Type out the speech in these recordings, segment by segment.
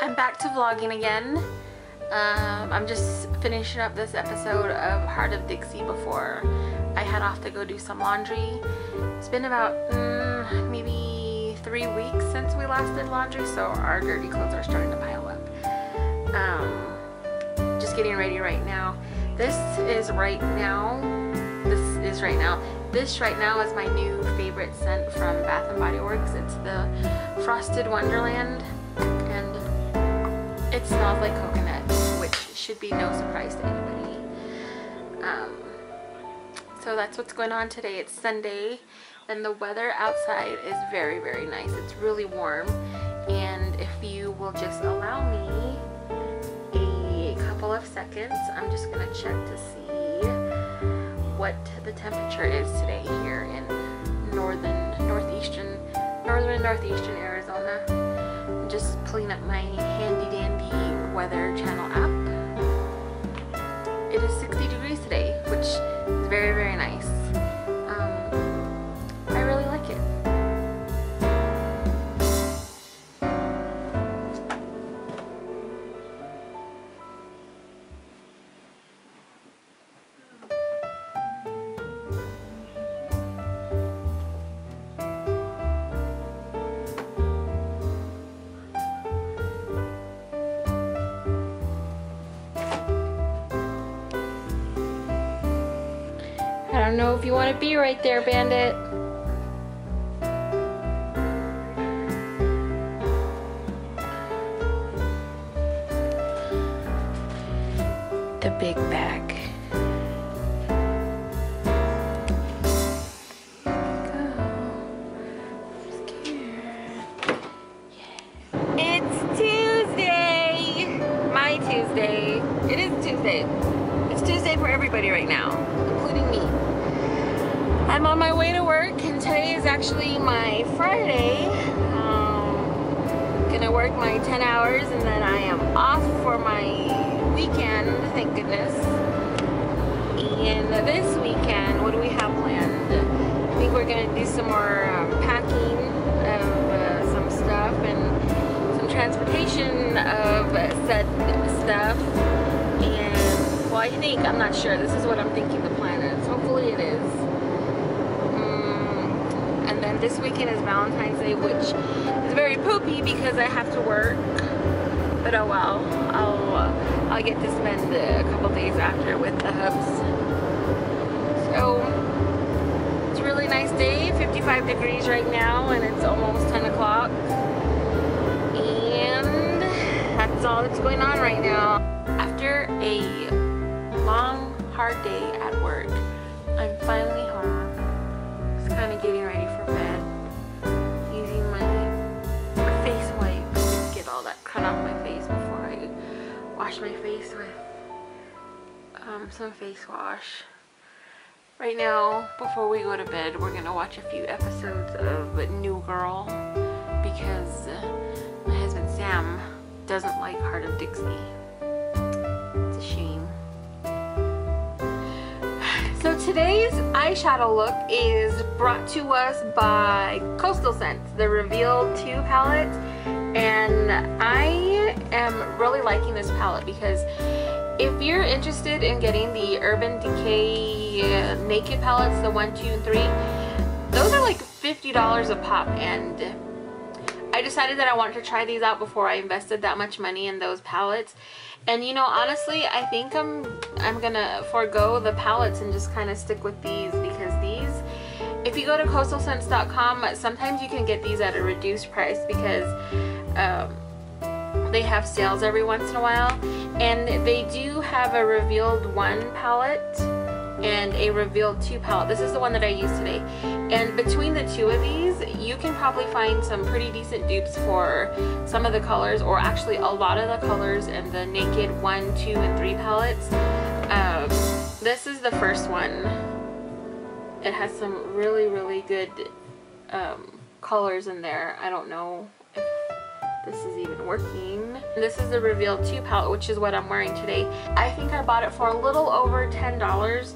I'm back to vlogging again. I'm just finishing up this episode of Heart of Dixie before I head off to go do some laundry. It's been about maybe 3 weeks since we last did laundry, so our dirty clothes are starting to pile up. Just getting ready right now. This right now is my new favorite scent from Bath & Body Works. It's the Frosted Wonderland, and it smells like coconut, which should be no surprise to anybody. So that's what's going on today. It's Sunday, and the weather outside is very, very nice. It's really warm, and if you will just allow me a couple of seconds, I'm just gonna check to see what the temperature is today here in northeastern Arizona. I'm just pulling up my handy dandy weather channel app. It is 60 degrees today, which is very, very nice. I really like it. I don't know if you want to be right there, Bandit. The big bag. It's Tuesday! My Tuesday. It is Tuesday. It's Tuesday for everybody right now, including me. I'm on my way to work, and today is actually my Friday. Gonna work my 10 hours, and then I am off for my weekend, thank goodness. And this weekend, what do we have planned? I think we're gonna do some more packing of some stuff and some transportation of said stuff. And well, I'm not sure. This is what I'm thinking the plan is. Hopefully it is. And then this weekend is Valentine's Day, which is very poopy because I have to work. But oh well. I'll get to spend a couple days after with the hubs. So it's a really nice day. 55 degrees right now, and it's almost 10 o'clock. And that's all that's going on right now. After a long, hard day at work, I'm finally home. Just kind of getting ready for bed, using my face wipe to get all that crud off my face before I wash my face with some face wash. Right now, before we go to bed, we're gonna watch a few episodes of New Girl because my husband Sam doesn't like Heart of Dixie. It's a shame. So today's eyeshadow look is brought to us by Coastal Scents, the Reveal 2 palette. And I am really liking this palette because if you're interested in getting the Urban Decay Naked palettes, the 1, 2, and 3, those are like $50 a pop, and I decided that I wanted to try these out before I invested that much money in those palettes. And you know, honestly, I think I'm gonna forego the palettes and just kind of stick with these, because these, if you go to coastalscents.com, sometimes you can get these at a reduced price because they have sales every once in a while. And they do have a Revealed 1 palette and a Revealed 2 palette. This is the one that I use today. And between the two of these, you can probably find some pretty decent dupes for some of the colors, or actually a lot of the colors in the Naked 1, 2, and 3 palettes. This is the first one. It has some really, really good colors in there. I don't know if this is even working. This is the Reveal 2 palette, which is what I'm wearing today. I think I bought it for a little over $10.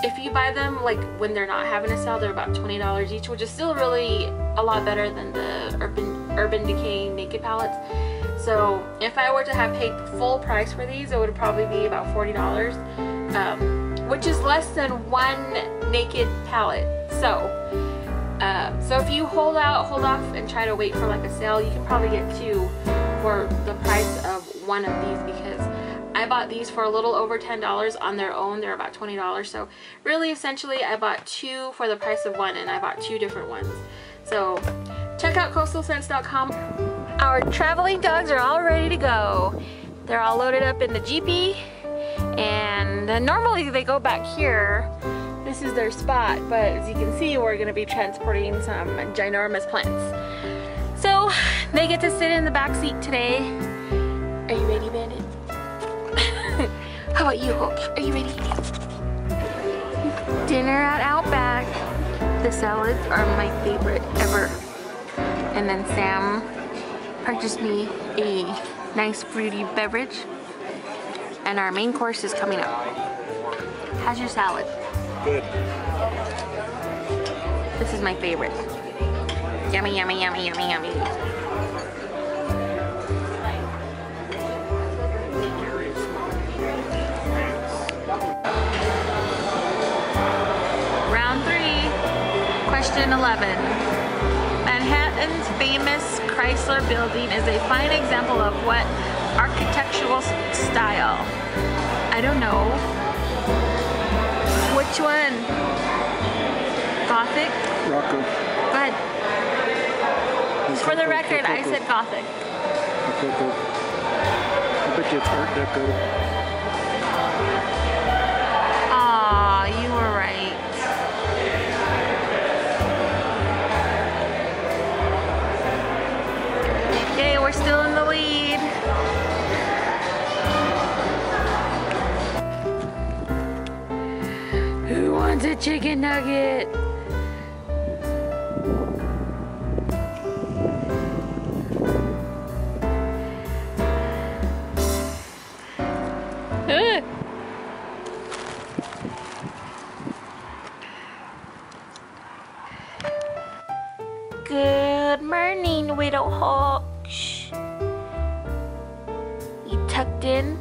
If you buy them like when they're not having a sale, they're about $20 each, which is still really a lot better than the Urban Decay Naked palettes. So if if I were to have paid full price for these, it would probably be about $40, which is less than one naked palette. So if you hold off and try to wait for like a sale, you can probably get 2 for the price of one of these, because I bought these for a little over $10 on their own. They're about $20. So really, essentially, I bought 2 for the price of one, and I bought 2 different ones. So check out coastalscents.com. Our traveling dogs are all ready to go. They're all loaded up in the Jeepy, and normally they go back here. This is their spot, but as you can see, we're gonna be transporting some ginormous plants. So they get to sit in the back seat today. Are you ready, Bandit? How about you, Hulk? Are you ready? Dinner at Outback. The salads are my favorite ever. And then Sam purchased me a nice fruity beverage. And our main course is coming up. How's your salad? Good. This is my favorite. Yummy, yummy, yummy, yummy, yummy. Round 3, question 11. Manhattan's famous Chrysler Building is a fine example of what architectural style? I don't know. Which one? Gothic? Rocco. Go ahead. For the record, I said Gothic. Rococo. I bet you it's Art Deco. Aw, you were right. Okay, we're still in the lead. Who wants a chicken nugget? Good morning, Widow Hawk. Shh. You tucked in?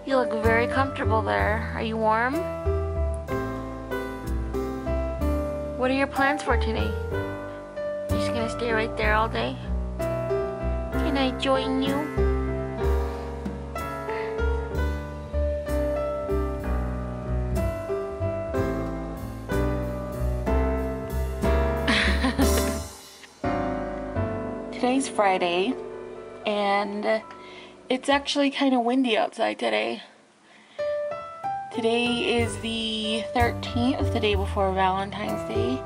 You look very comfortable there. Are you warm? What are your plans for today? You're just gonna stay right there all day? Can I join you? Today's Friday, and it's actually kind of windy outside today. Today is the 13th, the day before Valentine's Day.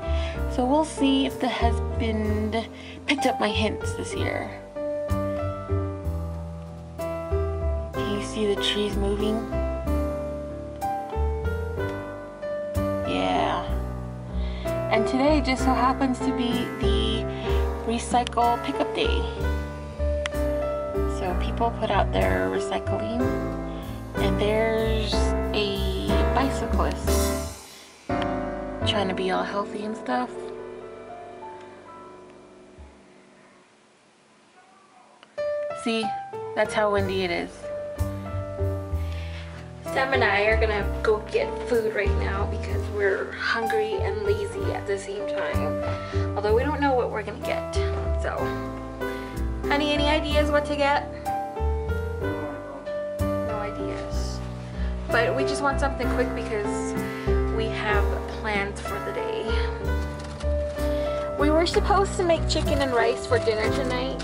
So we'll see if the husband picked up my hints this year. Can you see the trees moving? Yeah. And today just so happens to be the recycle pickup day. So people put out their recycling, and there's a bicyclist trying to be all healthy and stuff. See, that's how windy it is. Sam and I are gonna go get food right now because we're hungry and lazy at the same time. Although we don't know what we're gonna get. So, honey, any ideas what to get? No ideas. But we just want something quick because we have plans for the day. We were supposed to make chicken and rice for dinner tonight,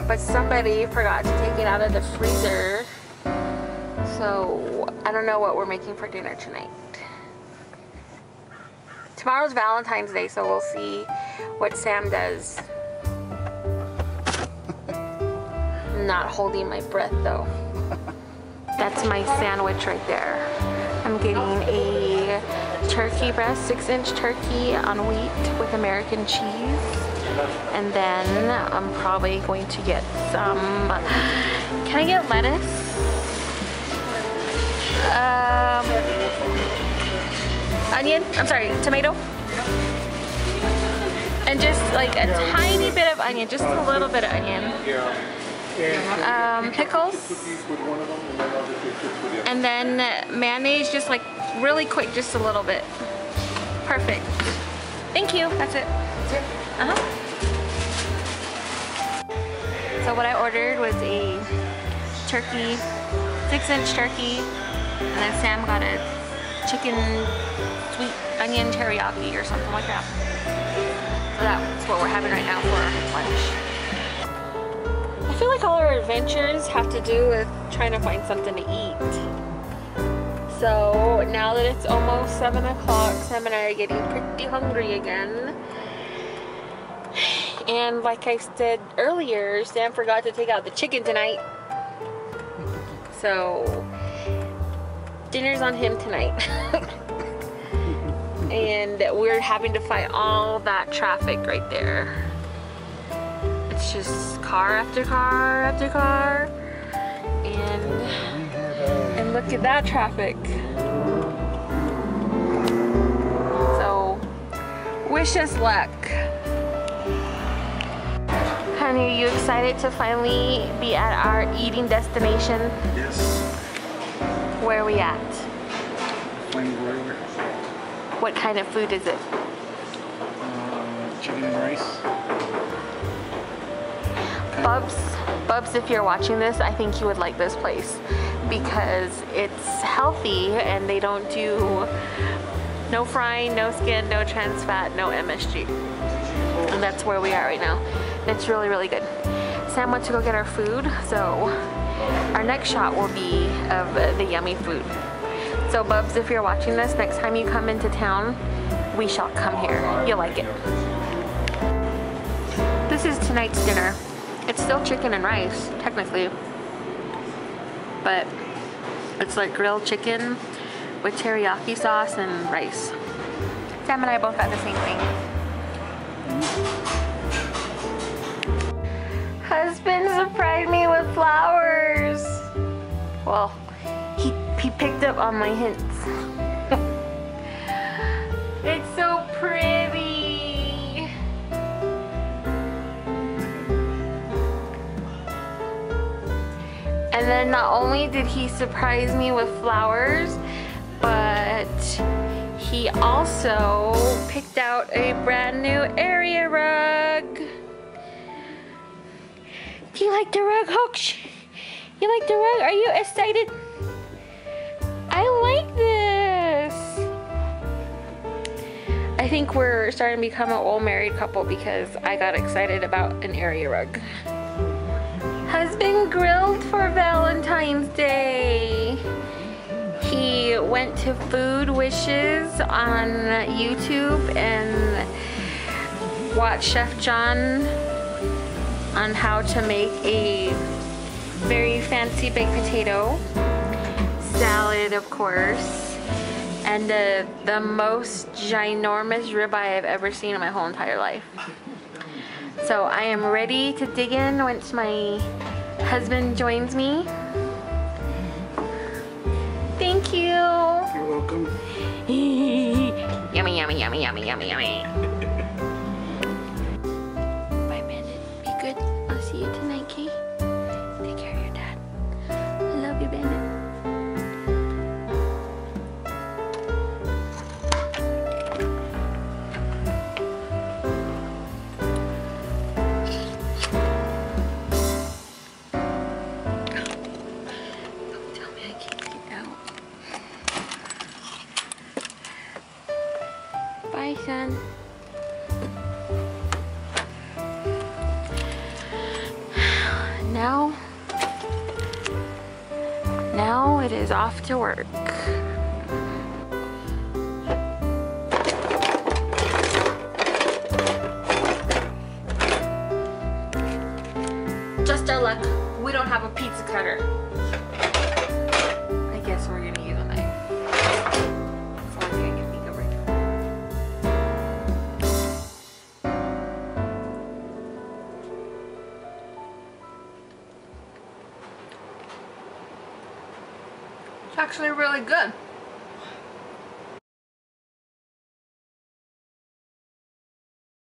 but somebody forgot to take it out of the freezer. So, I don't know what we're making for dinner tonight. Tomorrow's Valentine's Day, so we'll see what Sam does. I'm not holding my breath though. That's my sandwich right there. I'm getting a turkey breast, 6-inch turkey on wheat with American cheese. And then I'm probably going to get some, can I get lettuce? Onion, I'm sorry, tomato. And just like a tiny bit of onion, just a little bit of onion. Pickles. And then mayonnaise, just like really quick, just a little bit. Perfect. Thank you. That's it. So what I ordered was a turkey, 6-inch turkey, and then Sam got a chicken sweet onion teriyaki or something like that. So that's what we're having right now for lunch. I feel like all our adventures have to do with trying to find something to eat. So now that it's almost 7 o'clock, Sam and I are getting pretty hungry again. And like I said earlier, Sam forgot to take out the chicken tonight. So dinner's on him tonight. And we're having to fight all that traffic right there. It's just car after car after car. And look at that traffic. So wish us luck. Honey, are you excited to finally be at our eating destination? Yes. Where are we at? Flame broiler. What kind of food is it? Chicken and rice. Bubs, if you're watching this, I think you would like this place because it's healthy and they don't do no frying, no skin, no trans fat, no MSG. And that's where we are right now. It's really, really good. Sam went to go get our food, so our next shot will be of the yummy food. So Bubs, if you're watching this, next time you come into town, we shall come here. You'll like it. This is tonight's dinner. It's still chicken and rice, technically. But it's like grilled chicken with teriyaki sauce and rice. Sam and I both got the same thing. Husband surprised me with flowers. Well, he picked up on my hints. It's so pretty. And then not only did he surprise me with flowers, but he also picked out a brand new area rug. Do you like the rug, Hooks? You like the rug? Are you excited? I like this. I think we're starting to become an old married couple because I got excited about an area rug. Husband grilled for Valentine's Day. He went to Food Wishes on YouTube and watched Chef John on how to make a very fancy baked potato salad, of course, and the most ginormous ribeye I've ever seen in my whole entire life. So I am ready to dig in once my husband joins me. Thank you. You're welcome. Yummy, yummy, yummy, yummy, yummy, yummy. Bye, Bandit. Be good. I'll see you tonight, Kay. Take care of your dad. I love you, Bandit. Don't tell me I can't get out. Bye, son. Now it is off to work. Just our luck, we don't have a pizza cutter. I guess we're gonna use a knife. So I'm gonna get me over here. It's actually really good.